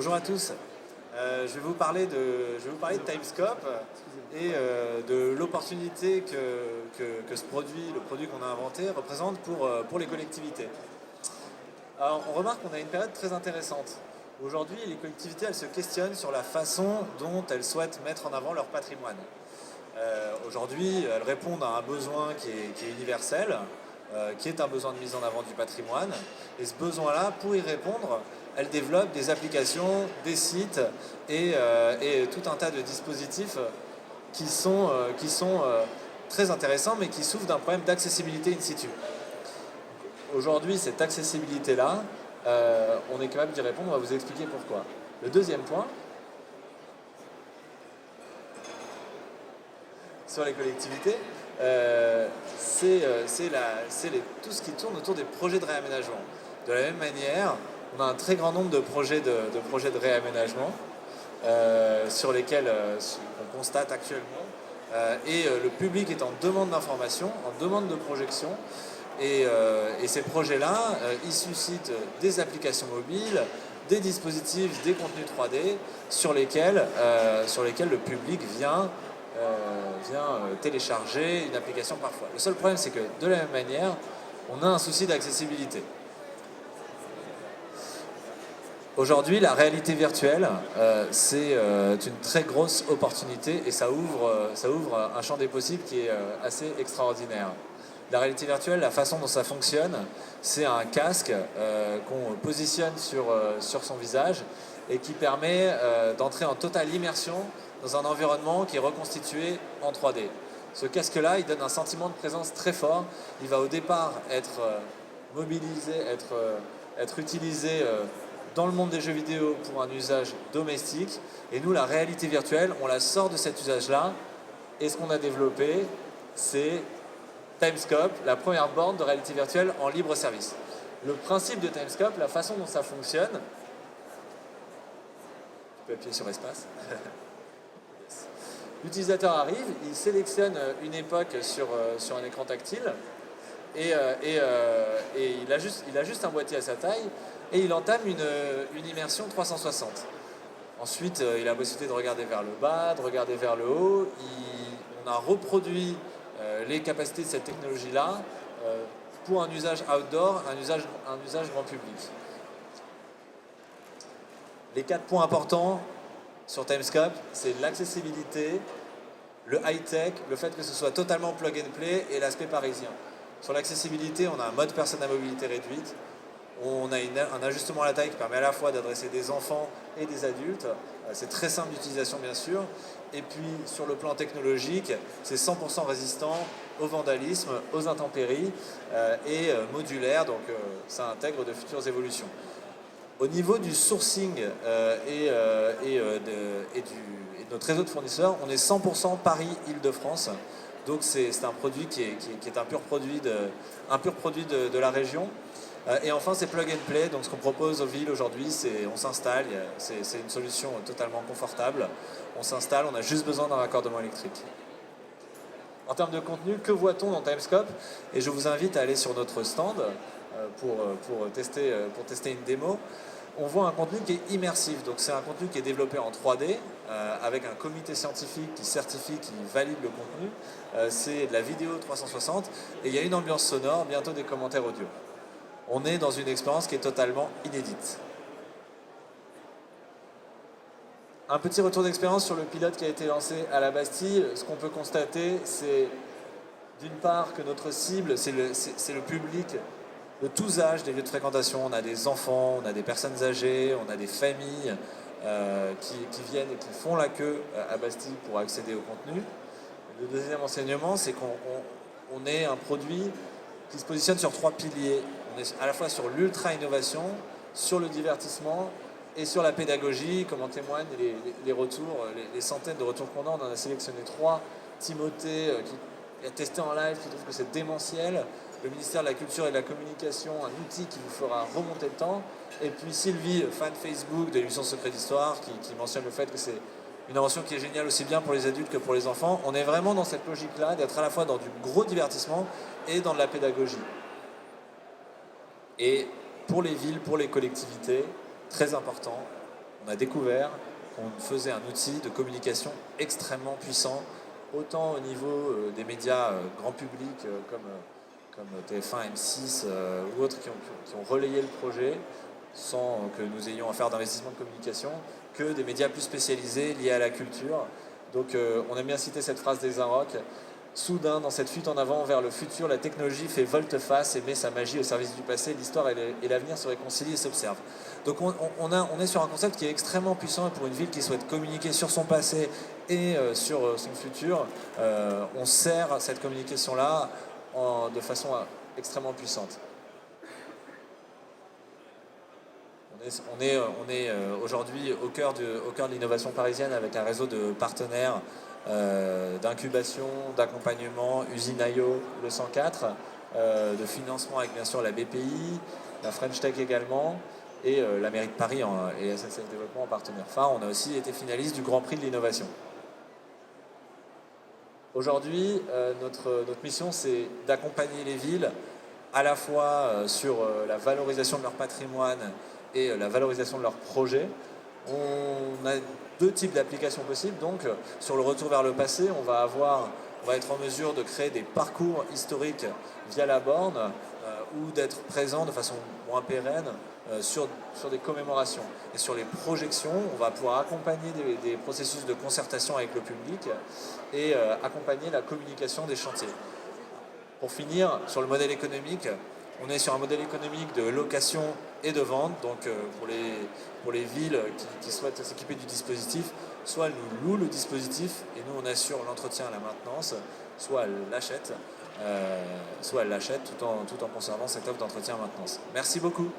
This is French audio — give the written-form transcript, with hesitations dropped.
Bonjour à tous. Je vais vous parler de Timescope et de l'opportunité que ce produit, le produit qu'on a inventé, représente pour les collectivités. Alors, on remarque qu'on a une période très intéressante. Aujourd'hui, les collectivités, elles se questionnent sur la façon dont elles souhaitent mettre en avant leur patrimoine. Aujourd'hui, elles répondent à un besoin qui est universel, qui est un besoin de mise en avant du patrimoine. Et ce besoin-là, pour y répondre, elles développent des applications, des sites et tout un tas de dispositifs qui sont très intéressants, mais qui souffrent d'un problème d'accessibilité in situ. Aujourd'hui, cette accessibilité-là, on est capable d'y répondre, on va vous expliquer pourquoi. Le deuxième point, sur les collectivités, c'est tout ce qui tourne autour des projets de réaménagement. De la même manière, on a un très grand nombre de projets de réaménagement sur lesquels on constate actuellement. Et le public est en demande d'information, en demande de projection. Et ces projets-là, ils suscitent des applications mobiles, des dispositifs, des contenus 3D sur lesquels le public vient télécharger une application parfois. Le seul problème, c'est que de la même manière, on a un souci d'accessibilité. Aujourd'hui, la réalité virtuelle, c'est une très grosse opportunité et ça ouvre un champ des possibles qui est assez extraordinaire. La réalité virtuelle, la façon dont ça fonctionne, c'est un casque qu'on positionne sur son visage et qui permet d'entrer en totale immersion dans un environnement qui est reconstitué en 3D. Ce casque-là, il donne un sentiment de présence très fort. Il va au départ être mobilisé, être utilisé dans le monde des jeux vidéo pour un usage domestique. Et nous, la réalité virtuelle, on la sort de cet usage-là. Et ce qu'on a développé, c'est Timescope, la première borne de réalité virtuelle en libre service. Le principe de Timescope, la façon dont ça fonctionne, tu peux appuyer sur espace. L'utilisateur arrive, il sélectionne une époque sur un écran tactile et il a juste un boîtier à sa taille et il entame une immersion 360. Ensuite, il a la possibilité de regarder vers le bas, de regarder vers le haut. On a reproduit les capacités de cette technologie-là pour un usage outdoor, un usage grand public. Les 4 points importants sur Timescope, c'est l'accessibilité, le high-tech, le fait que ce soit totalement plug and play et l'aspect parisien. Sur l'accessibilité, on a un mode personne à mobilité réduite, on a un ajustement à la taille qui permet à la fois d'adresser des enfants et des adultes. C'est très simple d'utilisation bien sûr. Et puis sur le plan technologique, c'est 100% résistant au vandalisme, aux intempéries et modulaire, donc ça intègre de futures évolutions. Au niveau du sourcing et de notre réseau de fournisseurs, on est 100% Paris-Île-de-France. Donc c'est un produit qui est un pur produit de la région. Et enfin, c'est plug and play. Donc ce qu'on propose aux villes aujourd'hui, c'est on s'installe. C'est une solution totalement confortable. On s'installe, on a juste besoin d'un raccordement électrique. En termes de contenu, que voit-on dans Timescope? Et je vous invite à aller sur notre stand pour tester une démo. On voit un contenu qui est immersif. Donc c'est un contenu qui est développé en 3D avec un comité scientifique qui certifie, qui valide le contenu. C'est de la vidéo 360 et il y a une ambiance sonore, bientôt des commentaires audio. On est dans une expérience qui est totalement inédite. Un petit retour d'expérience sur le pilote qui a été lancé à la Bastille. Ce qu'on peut constater, c'est d'une part que notre cible, c'est le public de tous âges des lieux de fréquentation. On a des enfants, on a des personnes âgées, on a des familles qui viennent et qui font la queue à Bastille pour accéder au contenu. Le deuxième enseignement, c'est qu'on est un produit qui se positionne sur 3 piliers. On est à la fois sur l'ultra-innovation, sur le divertissement et sur la pédagogie, comme en témoignent les retours, les centaines de retours qu'on a. On en a sélectionné 3. Timothée, qui a testé en live, qui trouve que c'est démentiel. Le ministère de la Culture et de la Communication, un outil qui vous fera remonter le temps. Et puis Sylvie, fan Facebook de l'émission Secret d'Histoire, qui mentionne le fait que c'est une invention qui est géniale aussi bien pour les adultes que pour les enfants. On est vraiment dans cette logique-là, d'être à la fois dans du gros divertissement et dans de la pédagogie. Et pour les villes, pour les collectivités, très important, on a découvert qu'on faisait un outil de communication extrêmement puissant, autant au niveau des médias grand public comme TF1, M6 ou autres qui ont relayé le projet sans que nous ayons à faire d'investissement de communication, que des médias plus spécialisés liés à la culture. Donc on aime bien citer cette phrase des Inrock. Soudain, dans cette fuite en avant vers le futur, la technologie fait volte-face et met sa magie au service du passé. L'histoire et l'avenir se réconcilient et s'observent. Donc on est sur un concept qui est extrêmement puissant, et pour une ville qui souhaite communiquer sur son passé et sur son futur, on sert cette communication-là de façon extrêmement puissante. On est aujourd'hui au cœur de l'innovation parisienne avec un réseau de partenaires d'incubation, d'accompagnement, Usine IO, le 104, de financement avec bien sûr la BPI, la French Tech également, et la mairie de Paris et SNCF Développement en partenaire phare. On a aussi été finaliste du Grand Prix de l'innovation. Aujourd'hui, notre mission, c'est d'accompagner les villes à la fois sur la valorisation de leur patrimoine et la valorisation de leurs projets. On a deux types d'applications possibles. Donc, sur le retour vers le passé, on va être en mesure de créer des parcours historiques via la borne ou d'être présent de façon moins pérenne sur des commémorations. Et sur les projections, on va pouvoir accompagner des processus de concertation avec le public et accompagner la communication des chantiers. Pour finir, sur le modèle économique, on est sur un modèle économique de location et de vente. Donc pour les villes qui souhaitent s'équiper du dispositif, soit elles nous louent le dispositif et nous on assure l'entretien et la maintenance, soit elles l'achètent, tout en conservant cette offre d'entretien et maintenance. Merci beaucoup.